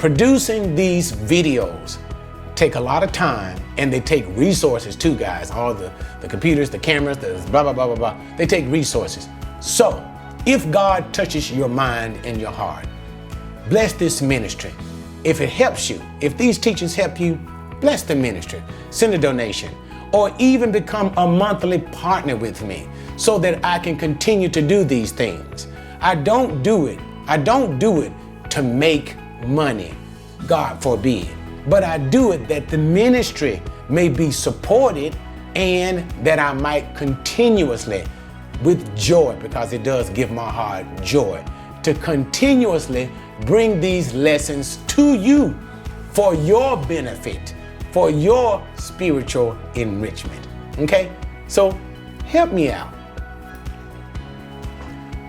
Producing these videos take a lot of time, and they take resources too, guys. All the computers, the cameras, the blah, blah, blah, blah, blah. They take resources. So if God touches your mind and your heart, bless this ministry. If it helps you, if these teachings help you, bless the ministry. Send a donation, or even become a monthly partner with me so that I can continue to do these things. I don't do it to make money, God forbid. But I do it that the ministry may be supported and that I might continuously, with joy, because it does give my heart joy, to continuously bring these lessons to you for your benefit, for your spiritual enrichment. Okay? So help me out.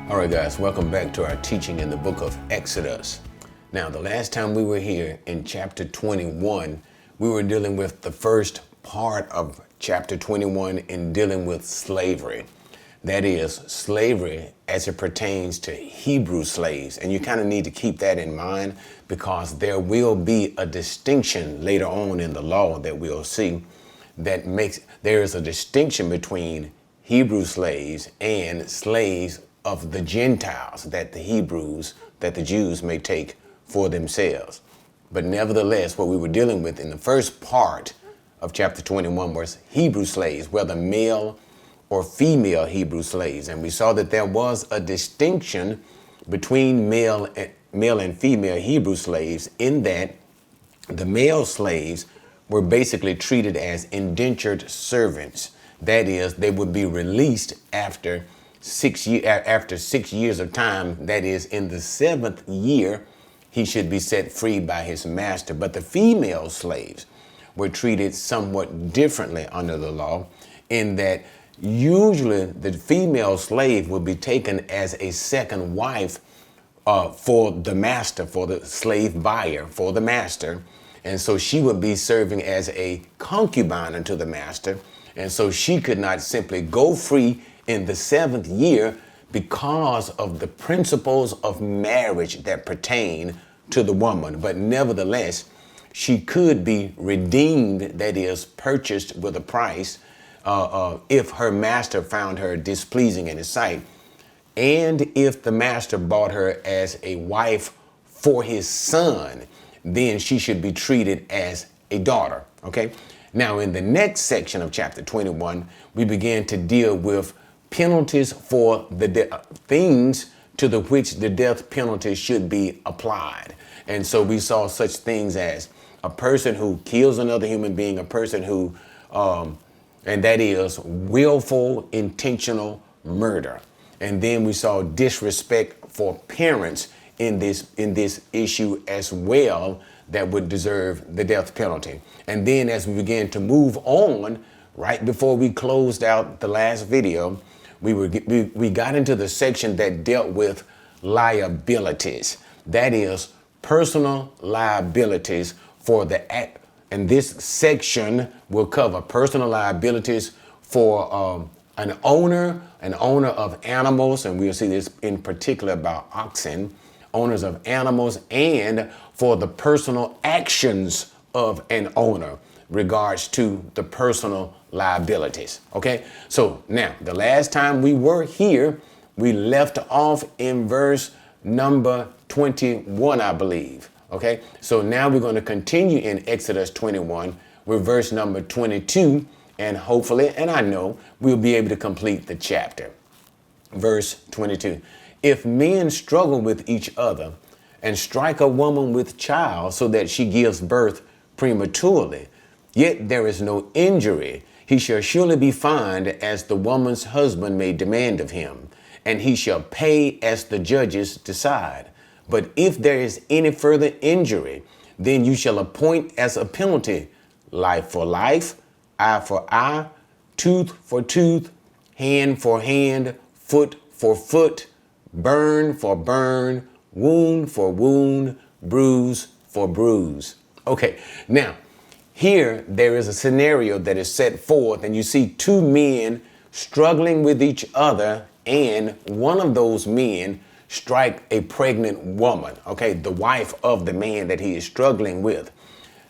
All right, guys, welcome back to our teaching in the book of Exodus. Now, the last time we were here in chapter 21, we were dealing with the first part of chapter 21 in dealing with slavery. That is, slavery as it pertains to Hebrew slaves. And you kind of need to keep that in mind, because there will be a distinction later on in the law that we'll see that there is a distinction between Hebrew slaves and slaves of the Gentiles that the Jews may take for themselves. But nevertheless, what we were dealing with in the first part of chapter 21 was Hebrew slaves, whether male or female Hebrew slaves. And we saw that there was a distinction between male and female Hebrew slaves, in that the male slaves were basically treated as indentured servants. That is, they would be released after 6 years of time. That is, in the 7th year, he should be set free by his master. But the female slaves were treated somewhat differently under the law, in that usually the female slave would be taken as a second wife for the master, for the slave buyer, for the master. And so she would be serving as a concubine unto the master. And so she could not simply go free in the 7th year because of the principles of marriage that pertain to the woman. But nevertheless, she could be redeemed, that is, purchased with a price, if her master found her displeasing in his sight, and if the master bought her as a wife for his son, then she should be treated as a daughter. Okay? Now, in the next section of chapter 21, we began to deal with penalties for the things to the which the death penalty should be applied. And so we saw such things as a person who kills another human being, a person who, and that is willful, intentional murder. And then we saw disrespect for parents in this issue as well, that would deserve the death penalty. And then as we began to move on, right before we closed out the last video, we got into the section that dealt with liabilities. That is, personal liabilities for the act. And this section will cover personal liabilities for an owner of animals, and we'll see this in particular about oxen, owners of animals, and for the personal actions of an owner regards to the personal liabilities. Okay, so now the last time we were here, we left off in verse number 21, I believe. Okay, so now we're going to continue in Exodus 21 with verse number 22, and hopefully, and I know, we'll be able to complete the chapter. Verse 22. If men struggle with each other and strike a woman with child so that she gives birth prematurely, yet there is no injury, he shall surely be fined as the woman's husband may demand of him, and he shall pay as the judges decide. But if there is any further injury, then you shall appoint as a penalty life for life, eye for eye, tooth for tooth, hand for hand, foot for foot, burn for burn, wound for wound, bruise for bruise. Okay, now here there is a scenario that is set forth, and you see two men struggling with each other, and one of those men strike a pregnant woman, okay, the wife of the man that he is struggling with.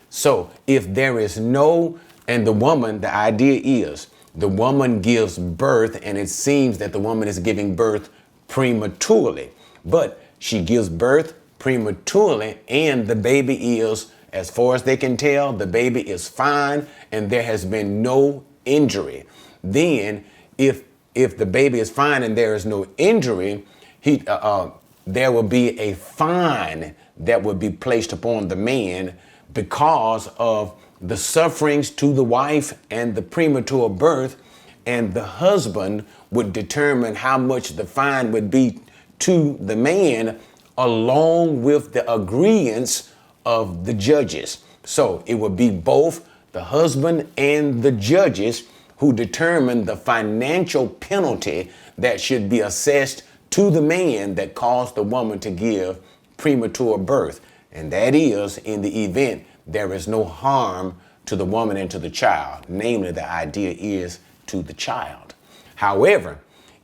So if there is no, and the woman, the idea is the woman gives birth, and it seems that the woman is giving birth prematurely, but she gives birth prematurely, and the baby is, as far as they can tell, the baby is fine, and there has been no injury. Then if the baby is fine and there is no injury, there will be a fine that will be placed upon the man because of the sufferings to the wife and the premature birth, and the husband would determine how much the fine would be to the man, along with the agreeance of the judges. So it would be both the husband and the judges who determine the financial penalty that should be assessed to the man that caused the woman to give premature birth. And that is in the event there is no harm to the woman and to the child. Namely, the idea is to the child. However,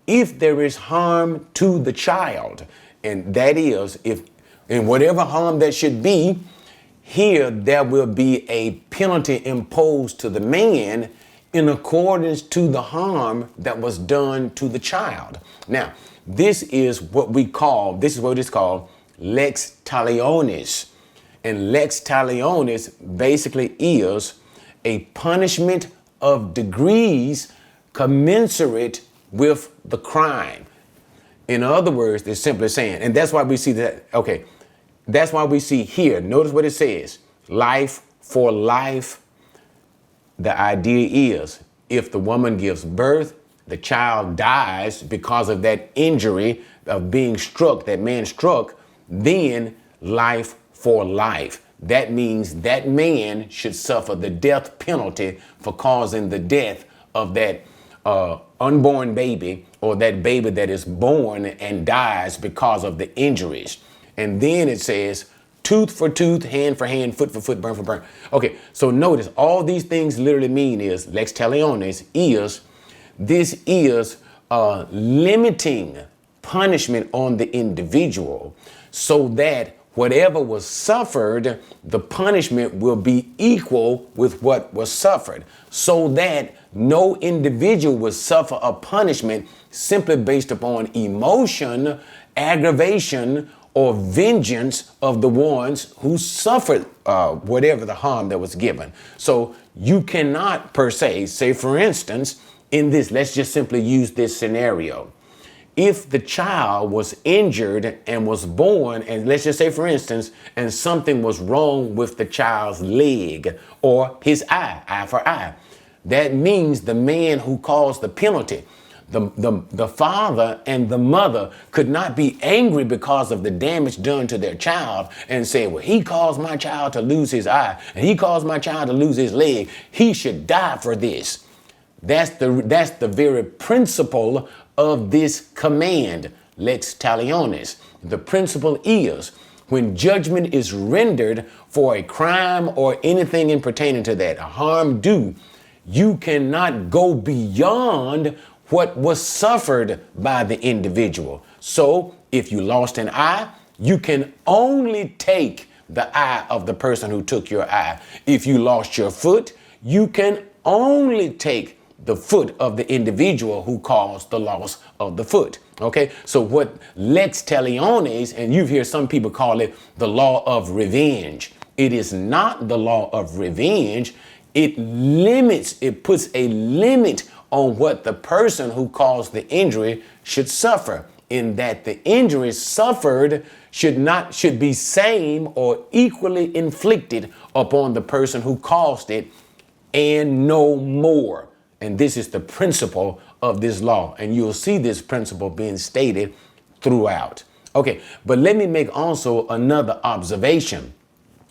if there is harm to the child, and that is, if in whatever harm that should be, here there will be a penalty imposed to the man in accordance to the harm that was done to the child. Now, this is what is called lex talionis. And lex talionis basically is a punishment of degrees commensurate with the crime. In other words, they're simply saying, and that's why we see that, okay, that's why we see here, notice what it says, life for life. The idea is if the woman gives birth, the child dies because of that injury of being struck, that man struck, then life for life. That means that man should suffer the death penalty for causing the death of that unborn baby, or that baby that is born and dies because of the injuries. And then it says tooth for tooth, hand for hand, foot for foot, burn for burn. Okay, so notice all these things literally mean is, lex talionis is, this is limiting punishment on the individual so that whatever was suffered, the punishment will be equal with what was suffered, so that no individual will suffer a punishment simply based upon emotion, aggravation, or vengeance of the ones who suffered whatever the harm that was given. So you cannot per se say, for instance, in this, let's just simply use this scenario. If the child was injured and was born, and let's just say, for instance, and something was wrong with the child's leg or his eye for eye, that means the man who caused the penalty, the father and the mother could not be angry because of the damage done to their child and say, well, he caused my child to lose his eye and he caused my child to lose his leg. He should die for this. That's the very principle of this command, lex talionis. The principle is when judgment is rendered for a crime or anything in pertaining to that, a harm due, you cannot go beyond what was suffered by the individual. So if you lost an eye, you can only take the eye of the person who took your eye. If you lost your foot, you can only take the foot of the individual who caused the loss of the foot. Okay, so what lex talionis, and you hear some people call it the law of revenge. It is not the law of revenge. It puts a limit on what the person who caused the injury should suffer, in that the injury suffered should be same or equally inflicted upon the person who caused it, and no more. And this is the principle of this law. And you'll see this principle being stated throughout. Okay, but let me make also another observation.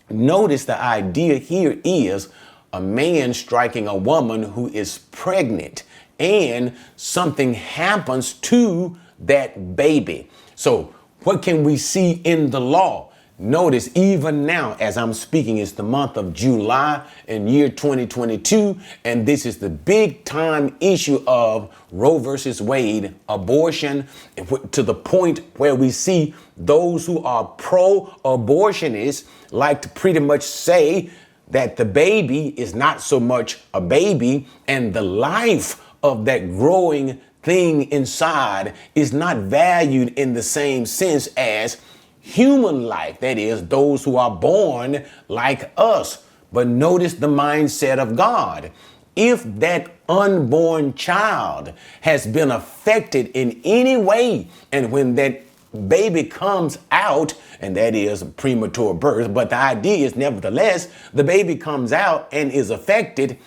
Notice the idea here is a man striking a woman who is pregnant and something happens to that baby. So what can we see in the law? Notice even now, as I'm speaking, it's the month of July in year 2022, and this is the big time issue of Roe versus Wade, abortion, to the point where we see those who are pro-abortionists like to pretty much say that the baby is not so much a baby, and the life of that growing thing inside is not valued in the same sense as human life, that is, those who are born like us. But notice the mindset of God. If that unborn child has been affected in any way, and when that baby comes out, and that is premature birth, but the idea is nevertheless, the baby comes out and is affected,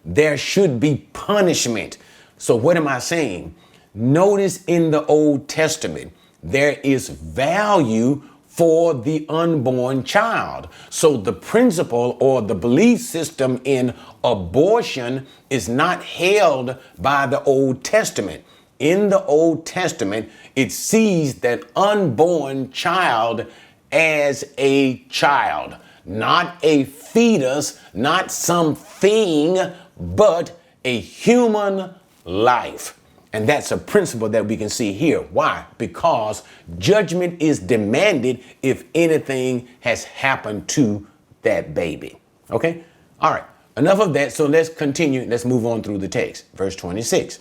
there should be punishment. So what am I saying? Notice in the Old Testament, there is value for the unborn child. So the principle or the belief system in abortion is not held by the Old Testament. In the Old Testament, it sees that unborn child as a child, not a fetus, not something, but a human life. And that's a principle that we can see here. Why? Because judgment is demanded if anything has happened to that baby. Okay? All right. Enough of that. So let's continue. Let's move on through the text. Verse 26.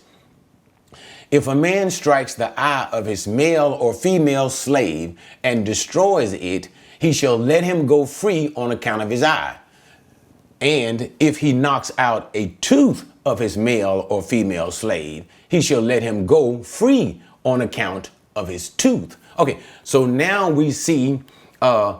If a man strikes the eye of his male or female slave and destroys it, he shall let him go free on account of his eye. And if he knocks out a tooth of his male or female slave, he shall let him go free on account of his tooth. Okay, so now we see, I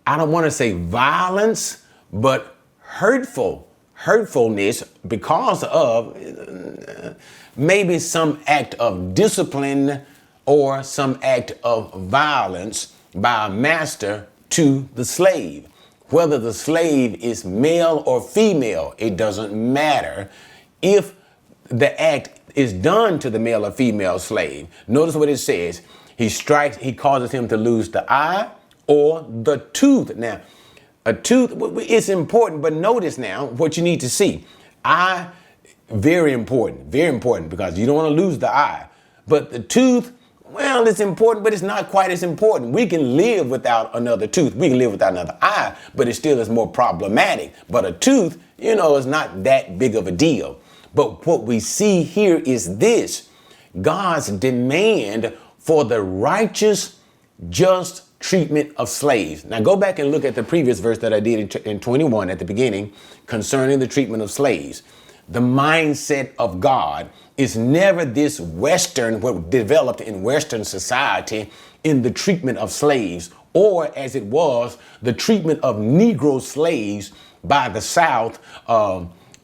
don't want to say violence, but hurtfulness because of maybe some act of discipline or some act of violence by a master to the slave. Whether the slave is male or female, it doesn't matter. If the act is done to the male or female slave, notice what it says. He causes him to lose the eye or the tooth. Now, a tooth, it's important, but notice now what you need to see. Eye, very important, because you don't want to lose the eye. But the tooth, well, it's important, but it's not quite as important. We can live without another tooth. We can live without another eye, but it still is more problematic. But a tooth, is not that big of a deal. But what we see here is this: God's demand for the righteous, just treatment of slaves. Now go back and look at the previous verse that I did in 21 at the beginning concerning the treatment of slaves. The mindset of God is never this Western, what developed in Western society in the treatment of slaves, or as it was, the treatment of Negro slaves by the South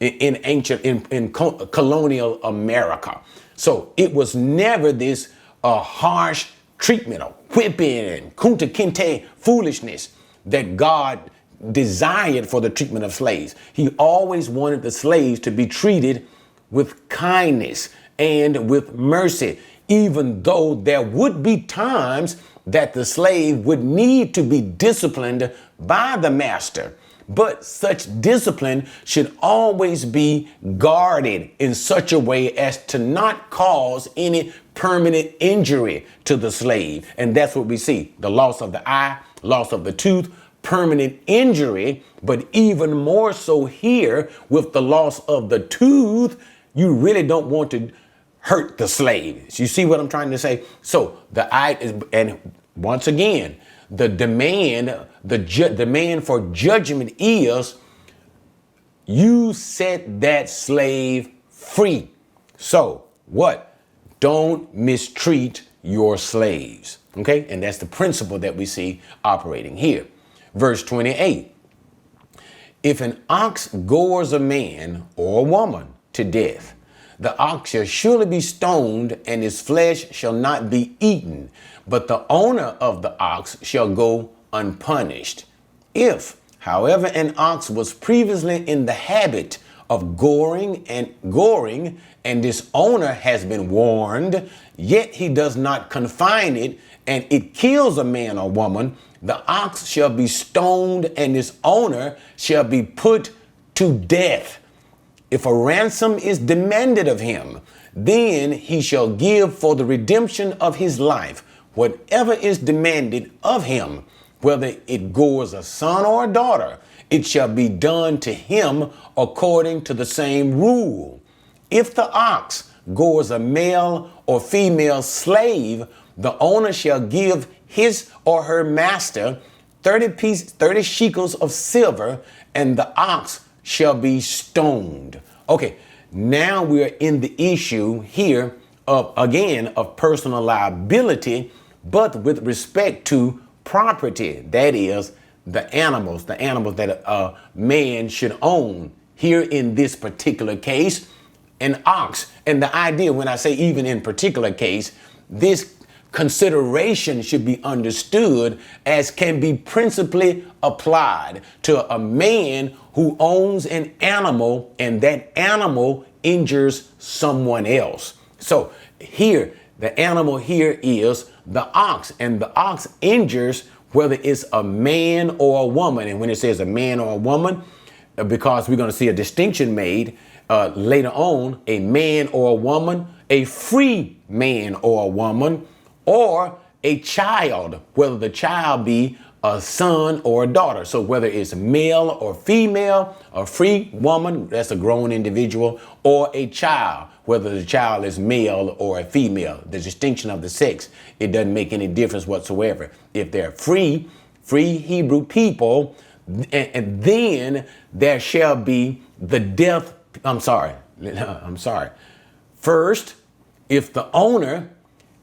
in colonial America. So it was never this harsh treatment of whipping and kunta kinte foolishness that God desired for the treatment of slaves. He always wanted the slaves to be treated with kindness and with mercy, even though there would be times that the slave would need to be disciplined by the master. But such discipline should always be guarded in such a way as to not cause any permanent injury to the slave. And that's what we see: the loss of the eye, loss of the tooth, permanent injury. But even more so here with the loss of the tooth, you really don't want to hurt the slave. You see what I'm trying to say? So the eye is, and once again, the demand for judgment is you set that slave free. So what? Don't mistreat your slaves. Okay? And that's the principle that we see operating here. Verse 28. If an ox gores a man or a woman to death, the ox shall surely be stoned, and his flesh shall not be eaten, but the owner of the ox shall go unpunished. If, however, an ox was previously in the habit of goring, and this owner has been warned, yet he does not confine it and it kills a man or woman, the ox shall be stoned and its owner shall be put to death. If a ransom is demanded of him, then he shall give for the redemption of his life whatever is demanded of him, whether it gores a son or a daughter, it shall be done to him according to the same rule. If the ox gores a male or female slave, the owner shall give his or her master 30 shekels of silver, and the ox shall be stoned. Okay, now we are in the issue here of personal liability, but with respect to property, that is the animals that a man should own. Here in this particular case, an ox. And the idea, when I say even in particular case, this consideration should be understood as can be principally applied to a man who owns an animal and that animal injures someone else. So here, the animal here is the ox, and the ox injures whether it's a man or a woman. And when it says a man or a woman, because we're going to see a distinction made later on, a man or a woman, a free man or a woman, or a child, whether the child be a son or a daughter. So whether it's male or female, a free woman, that's a grown individual, or a child, whether the child is male or a female, the distinction of the sex, it doesn't make any difference whatsoever. If they're free Hebrew people, and then there shall be the death. I'm sorry. First, if the owner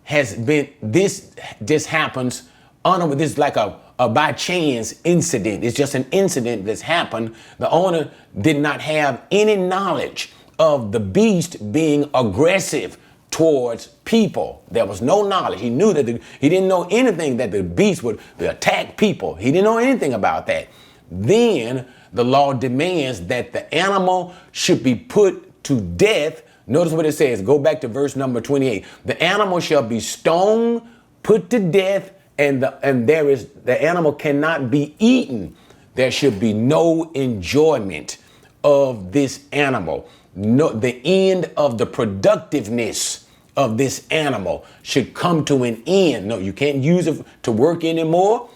has been, this happens, this is like a by chance incident. It's just an incident that's happened. The owner did not have any knowledge of the beast being aggressive towards people. There was no knowledge. He knew that he didn't know anything that the beast would attack people. He didn't know anything about that. Then the law demands that the animal should be put to death. Notice what it says. Go back to verse number 28. The animal shall be stoned, put to death, and the animal cannot be eaten. There should be no enjoyment of this animal. No, the end of the productiveness of this animal should come to an end. No, you can't use it to work anymore.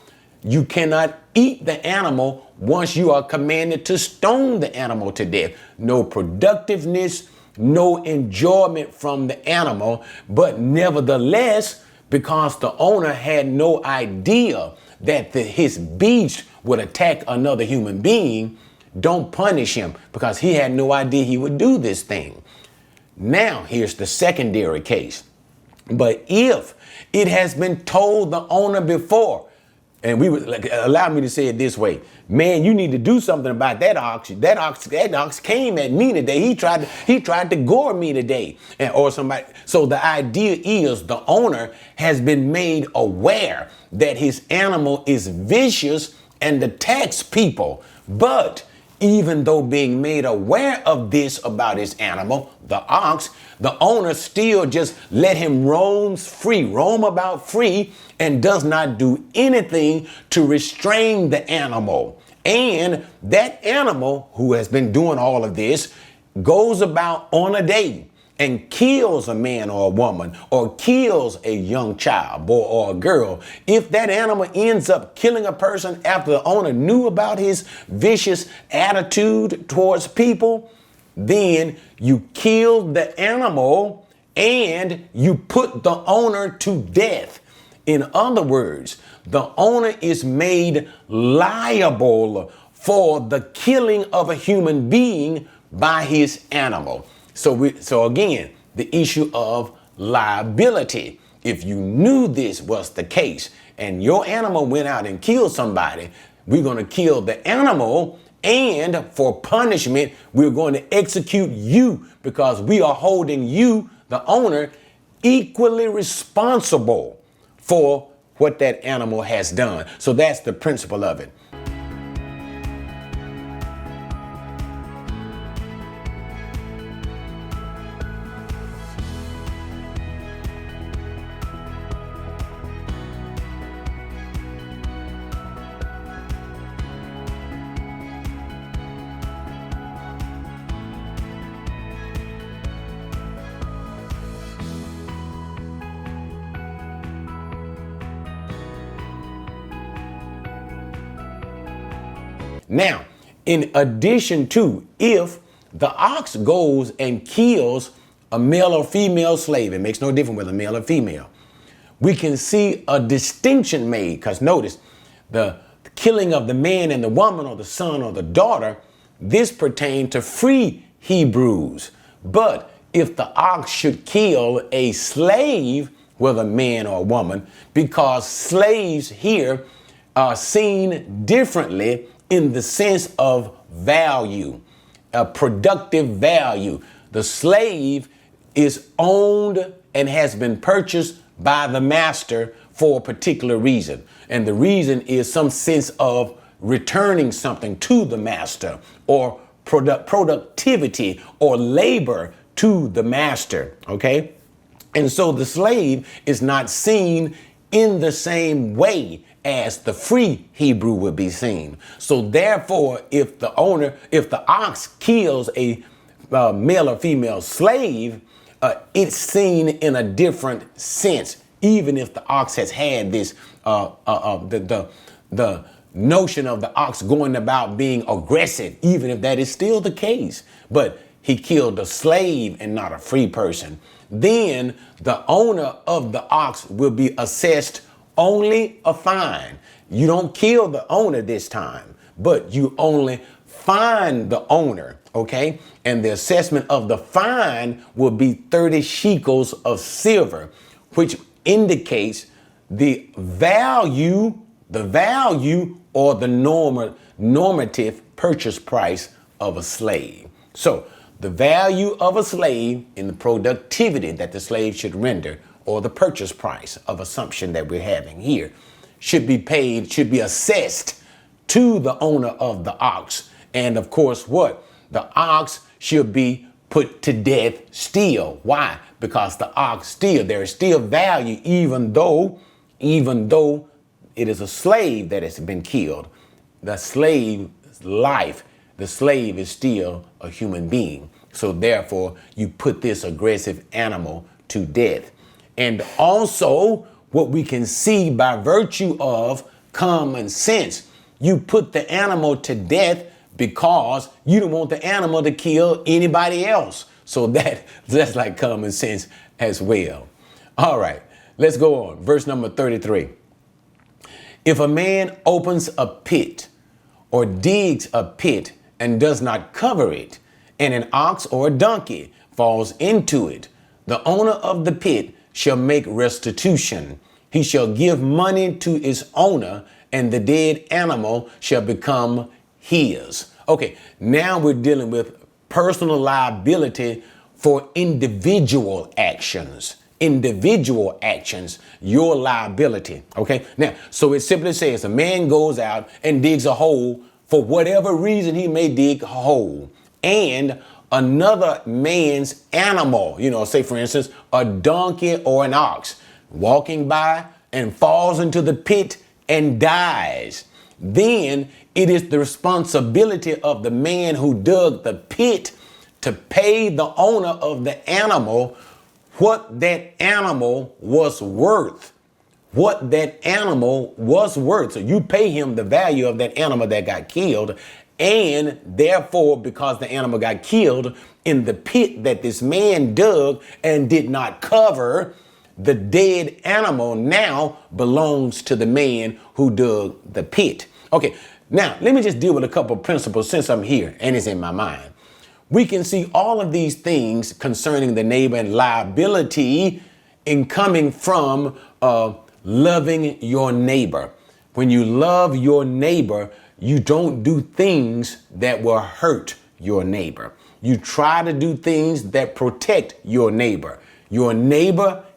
You cannot eat the animal once you are commanded to stone the animal to death. No productiveness, no enjoyment from the animal, but nevertheless, because the owner had no idea that his beast would attack another human being, don't punish him, because he had no idea he would do this thing. Now, here's the secondary case. But if it has been told the owner before, and allow me to say it this way, man, you need to do something about that ox. That ox came at me today. He tried to gore me today, or somebody. So the idea is the owner has been made aware that his animal is vicious and attacks people. But even though being made aware of this about his animal, the ox, the owner still just let him roam about free, and does not do anything to restrain the animal. And that animal, who has been doing all of this, goes about on a day and kills a man or a woman, or kills a young child, boy or a girl. If that animal ends up killing a person after the owner knew about his vicious attitude towards people, then you killed the animal and you put the owner to death. In other words, the owner is made liable for the killing of a human being by his animal. So again, the issue of liability. If you knew this was the case and your animal went out and killed somebody, we're going to kill the animal, and for punishment, we're going to execute you, because we are holding you, the owner, equally responsible for what that animal has done. So that's the principle of it. Now, in addition to, if the ox goes and kills a male or female slave, it makes no difference whether male or female, we can see a distinction made, because notice the killing of the man and the woman or the son or the daughter, this pertained to free Hebrews. But if the ox should kill a slave, whether man or woman, because slaves here are seen differently in the sense of value, a productive value. The slave is owned and has been purchased by the master for a particular reason. And the reason is some sense of returning something to the master, or productivity or labor to the master. Okay. And so the slave is not seen in the same way as the free Hebrew would be seen. So therefore, if the ox kills a male or female slave, it's seen in a different sense, even if the ox has had this, the notion of the ox going about being aggressive, even if that is still the case. But he killed a slave and not a free person. Then the owner of the ox will be assessed only a fine. You don't kill the owner this time, but you only fine the owner, okay? And the assessment of the fine will be 30 shekels of silver, which indicates the value or the normative purchase price of a slave. So the value of a slave in the productivity that the slave should render, or the purchase price of assumption that we're having here, should be paid, should be assessed to the owner of the ox. And of course, what? The ox should be put to death still. Why? Because the ox still, there is still value, even though it is a slave that has been killed. The slave's life, the slave is still a human being. So therefore, you put this aggressive animal to death. And also, what we can see by virtue of common sense, you put the animal to death because you don't want the animal to kill anybody else. So that's like common sense as well. All right, let's go on. Verse number 33. If a man opens a pit or digs a pit and does not cover it, and an ox or a donkey falls into it, the owner of the pit shall make restitution. He shall give money to its owner, and the dead animal shall become his. Okay, now we're dealing with personal liability for individual actions. Individual actions, your liability. Okay, now, so it simply says a man goes out and digs a hole for whatever reason he may dig a hole, and another man's animal, say for instance, a donkey or an ox, walking by and falls into the pit and dies. Then it is the responsibility of the man who dug the pit to pay the owner of the animal what that animal was worth. What that animal was worth. So you pay him the value of that animal that got killed. And therefore, because the animal got killed in the pit that this man dug and did not cover, the dead animal now belongs to the man who dug the pit. Okay, now let me just deal with a couple of principles since I'm here and it's in my mind. We can see all of these things concerning the neighbor and liability in coming from loving your neighbor. When you love your neighbor, you don't do things that will hurt your neighbor. You try to do things that protect your neighbor,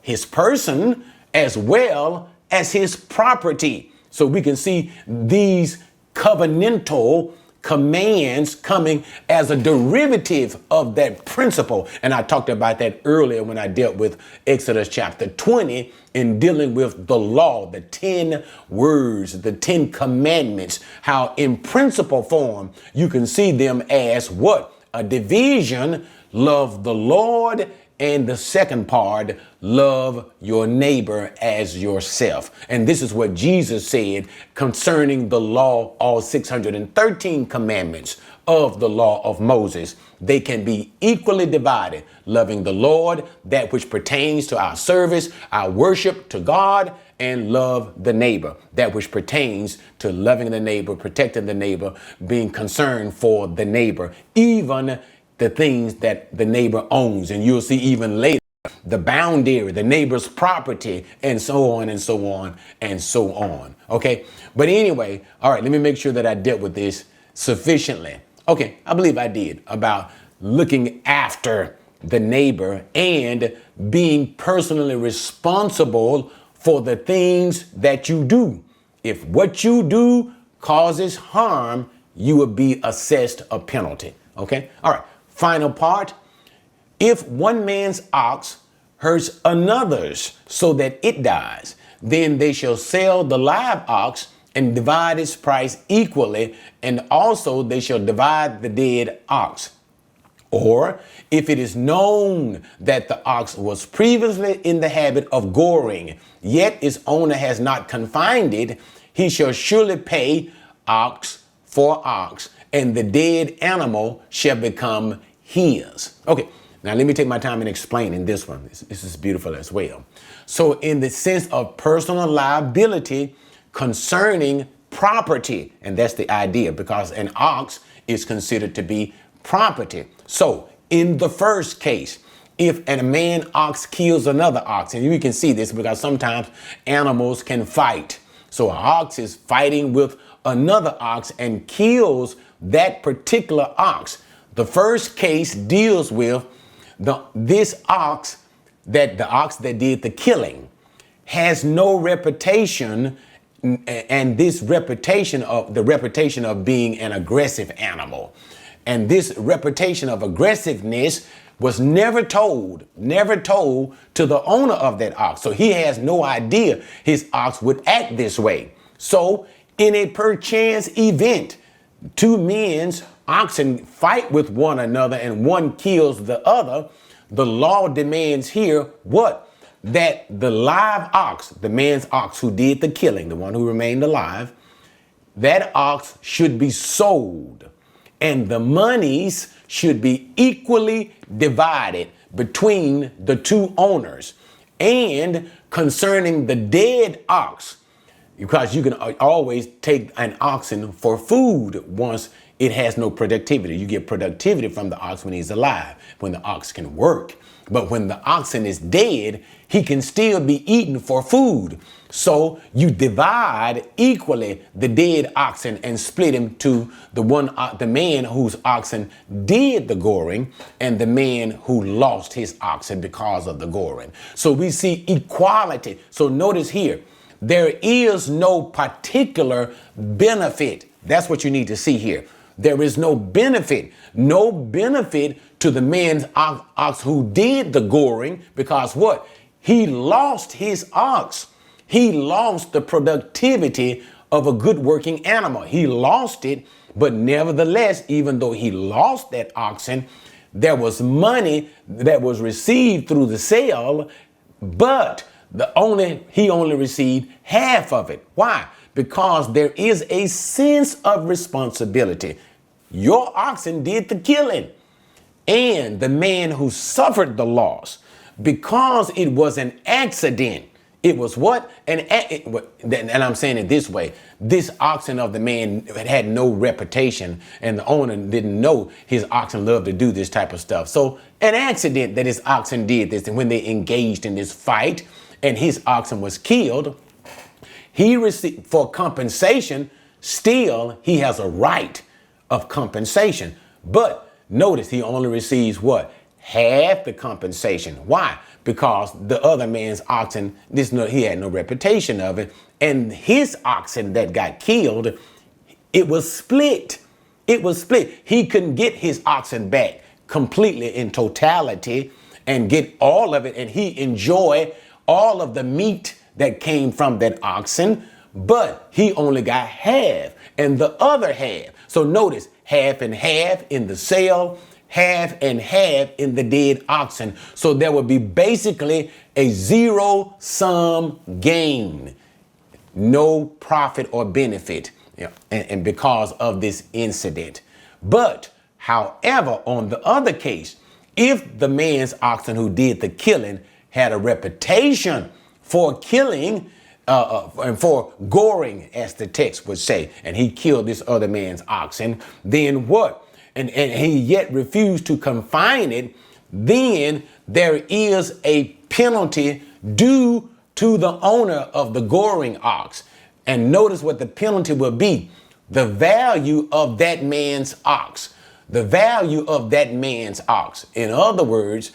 his person, as well as his property. So we can see these covenantal commands coming as a derivative of that principle. And I talked about that earlier when I dealt with Exodus chapter 20 in dealing with the law, the 10 words, the 10 commandments, how in principle form you can see them as what? A division. Love the Lord And the second part, love your neighbor as yourself. And this is what Jesus said concerning the law, all 613 commandments of the law of Moses. They can be equally divided, loving the Lord, that which pertains to our service, our worship to God, and love the neighbor, that which pertains to loving the neighbor, protecting the neighbor, being concerned for the neighbor, even the things that the neighbor owns. And you'll see even later the boundary, the neighbor's property, and so on and so on and so on. Okay. But anyway, all right, let me make sure that I dealt with this sufficiently. Okay. I believe I did, about looking after the neighbor and being personally responsible for the things that you do. If what you do causes harm, you will be assessed a penalty. Okay. All right. Final part. If one man's ox hurts another's so that it dies, then they shall sell the live ox and divide its price equally, and also they shall divide the dead ox. Or if it is known that the ox was previously in the habit of goring, yet its owner has not confined it, he shall surely pay ox for ox, and the dead animal shall become his. Okay, now let me take my time in explaining this one. This is beautiful as well. So in the sense of personal liability concerning property, and that's the idea, because an ox is considered to be property. So in the first case, if a man ox kills another ox, and you can see this because sometimes animals can fight. So an ox is fighting with another ox and kills that particular ox. The first case deals with this ox, that the ox that did the killing has no reputation, and this reputation of being an aggressive animal. And this reputation of aggressiveness was never told to the owner of that ox. So he has no idea his ox would act this way. So in a perchance event, two men's oxen fight with one another and one kills the other, the law demands here what? That the live ox, the man's ox who did the killing, the one who remained alive, that ox should be sold, and the monies should be equally divided between the two owners. And concerning the dead ox, because you can always take an oxen for food once it has no productivity. You get productivity from the ox when he's alive, when the ox can work. But when the oxen is dead, he can still be eaten for food. So you divide equally the dead oxen and split him to the man whose oxen did the goring and the man who lost his oxen because of the goring. So we see equality. So notice here, there is no particular benefit. That's what you need to see here. There is no benefit to the man's ox who did the goring, because what? He lost his ox. He lost the productivity of a good working animal. He lost it, but nevertheless, even though he lost that oxen, there was money that was received through the sale, but he only received half of it. Why? Because there is a sense of responsibility. Your oxen did the killing, and the man who suffered the loss, because it was an accident. It was what? And I'm saying it this way. This oxen of the man had no reputation, and the owner didn't know his oxen loved to do this type of stuff. So an accident that his oxen did this, and when they engaged in this fight and his oxen was killed, he received for compensation. Still, he has a right of compensation. But notice he only receives what? Half the compensation. Why? Because the other man's oxen, he had no reputation of it. And his oxen that got killed, it was split. It was split. He couldn't get his oxen back completely in totality and get all of it. And he enjoyed all of the meat that came from that oxen, but he only got half, and the other half. So notice, half and half in the sale, half and half in the dead oxen. So there would be basically a zero-sum gain, no profit or benefit, and because of this incident. But however, on the other case, if the man's oxen who did the killing had a reputation for killing and for goring, as the text would say, and he killed this other man's oxen, then what? And he yet refused to confine it, then there is a penalty due to the owner of the goring ox. And notice what the penalty will be: the value of that man's ox. The value of that man's ox. In other words,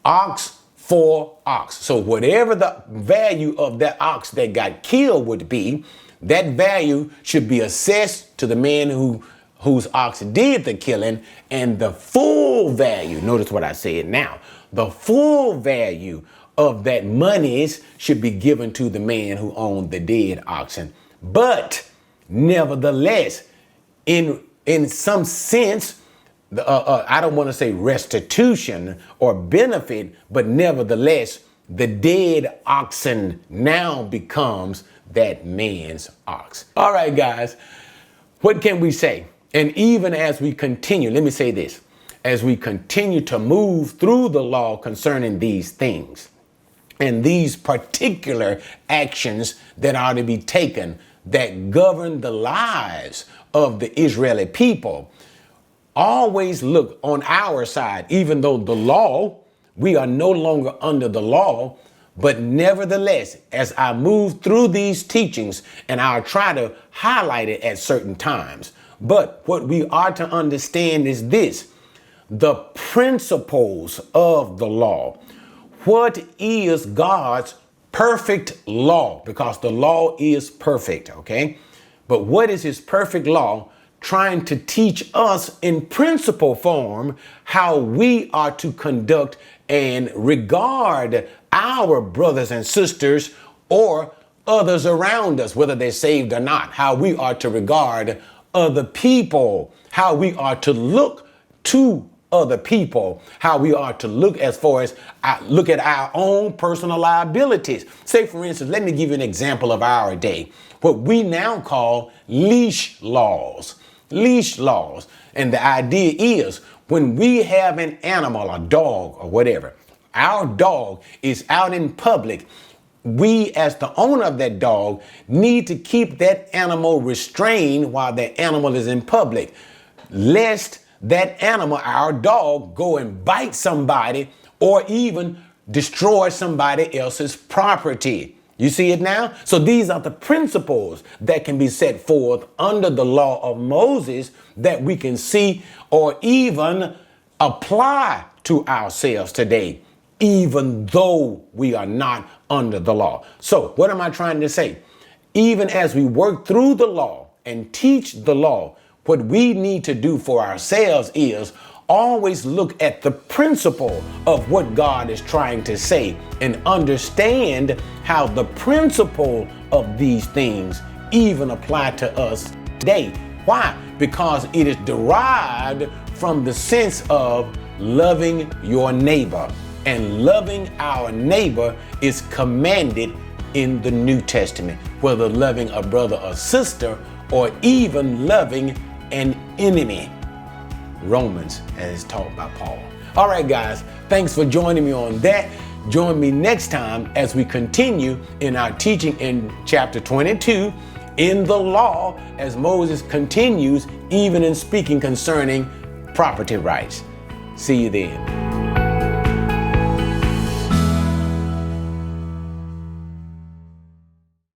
ox for ox. So whatever the value of that ox that got killed would be, that value should be assessed to the man whose ox did the killing, and the full value, notice what I said now, the full value of that monies should be given to the man who owned the dead oxen. But nevertheless, in some sense, I don't want to say restitution or benefit, but nevertheless, the dead oxen now becomes that man's ox. All right, guys, what can we say? And even as we continue, let me say this, as we continue to move through the law concerning these things and these particular actions that are to be taken that govern the lives of the Israeli people, always look on our side, even though the law, we are no longer under the law, but nevertheless, as I move through these teachings, and I'll try to highlight it at certain times, but what we are to understand is this: the principles of the law. What is God's perfect law? Because the law is perfect, okay? But what is his perfect law trying to teach us in principle form how we are to conduct and regard our brothers and sisters or others around us, whether they're saved or not, how we are to regard other people, how we are to look to other people, how we are to look as far as look at our own personal liabilities. Say, for instance, let me give you an example of our day, what we now call leash laws. Leash laws. And the idea is when we have an animal, a dog or whatever, our dog is out in public, we as the owner of that dog need to keep that animal restrained while that animal is in public, lest that animal, our dog, go and bite somebody or even destroy somebody else's property. You see it now? So these are the principles that can be set forth under the law of Moses that we can see or even apply to ourselves today, even though we are not under the law. So what am I trying to say? Even as we work through the law and teach the law, what we need to do for ourselves is always look at the principle of what God is trying to say and understand how the principle of these things even apply to us today. Why? Because it is derived from the sense of loving your neighbor. And loving our neighbor is commanded in the New Testament, whether loving a brother or sister or even loving an enemy. Romans, as taught by Paul. All right, guys, thanks for joining me on that. Join me next time as we continue in our teaching in chapter 22 in the law, as Moses continues even in speaking concerning property rights. See you then.